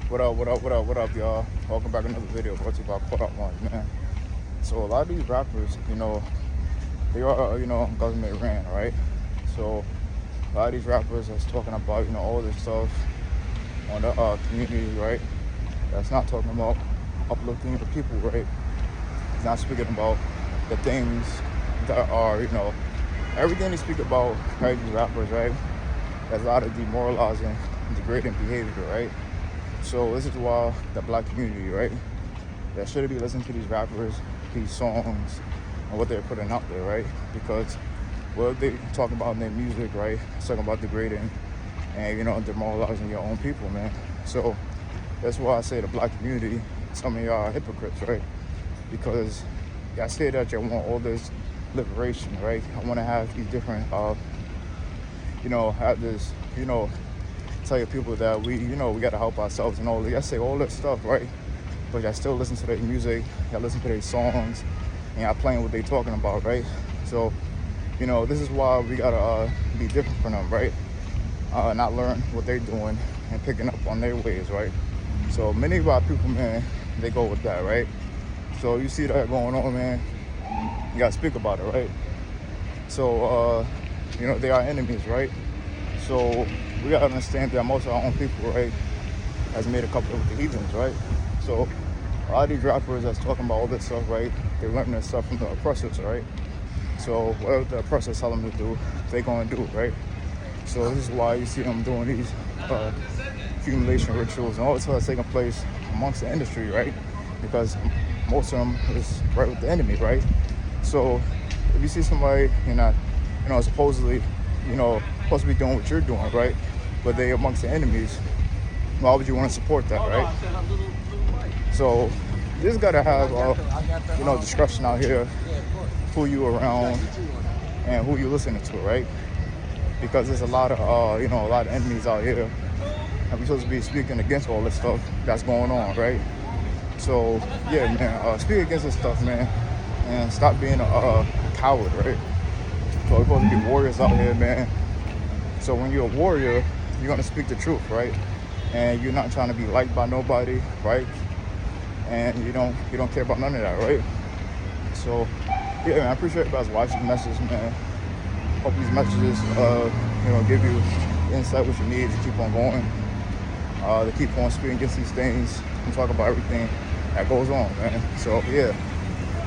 What up, y'all? Welcome back to another video brought to you by Caught Up Ones, man. So a lot of these rappers, they are, government ran, right? So a lot of these rappers that's talking about, all this stuff on the community, right? That's not talking about uplifting the people, right? It's not speaking about the things that are, everything they speak about, right? These rappers, right? There's a lot of demoralizing, degrading behavior, right? So this is why the black community, right, that shouldn't be listening to these rappers, these songs, and what they're putting out there, right? Because what they talk about in their music, right, it's talking about degrading and, demoralizing your own people, man. So that's why I say the black community, some of y'all are hypocrites, right? Because y'all say that you want all this liberation, right? I want to have these different, have this, tell your people that we got to help ourselves and all that. I say all this stuff, right? But y'all still listen to their music, y'all listen to their songs, and y'all playing what they talking about, right? So, this is why we gotta be different from them, right? Not learn what they're doing and picking up on their ways, right? So many of our people, man, they go with that, right? So you see that going on, man, you gotta speak about it, right? So, they are enemies, right? So we gotta understand that most of our own people, right, has made a couple of the heathens, right? So a lot of these rappers that's talking about all this stuff, right, they're learning this stuff from the oppressors, right? So whatever the oppressors tell them to do, they're gonna do it, right? So this is why you see them doing these accumulation rituals and all this stuff that's taking place amongst the industry, right? Because most of them is right with the enemy, right? So if you see somebody, supposedly, supposed to be doing what you're doing, right? But they amongst the enemies, why would you want to support that, right? So you just gotta have, discretion out here, who you around and who you listening to, right? Because there's a lot of, a lot of enemies out here, and we're supposed to be speaking against all this stuff that's going on, right? So yeah, man, speak against this stuff, man, and stop being a coward, right? So we're supposed to be warriors out here, man. So when you're a warrior, you're gonna speak the truth, right? And you're not trying to be liked by nobody, right? And you don't care about none of that, right? So yeah, man, I appreciate you guys watching the message, man. Hope these messages, give you insight what you need to keep on going, to keep on speaking against these things and talk about everything that goes on, man. So yeah,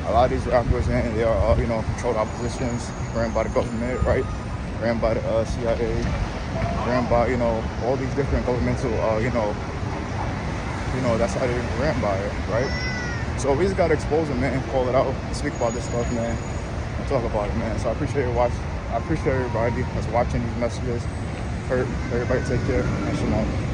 a lot of these rappers, man, they are, controlled oppositions, ran by the government, right? Ran by the CIA, ran by, all these different governmental, that's how they ran by it, right? So we just got to expose them, man, call it out, speak about this stuff, man, and talk about it, man. So I appreciate everybody that's watching these messages. Everybody take care, and shalom.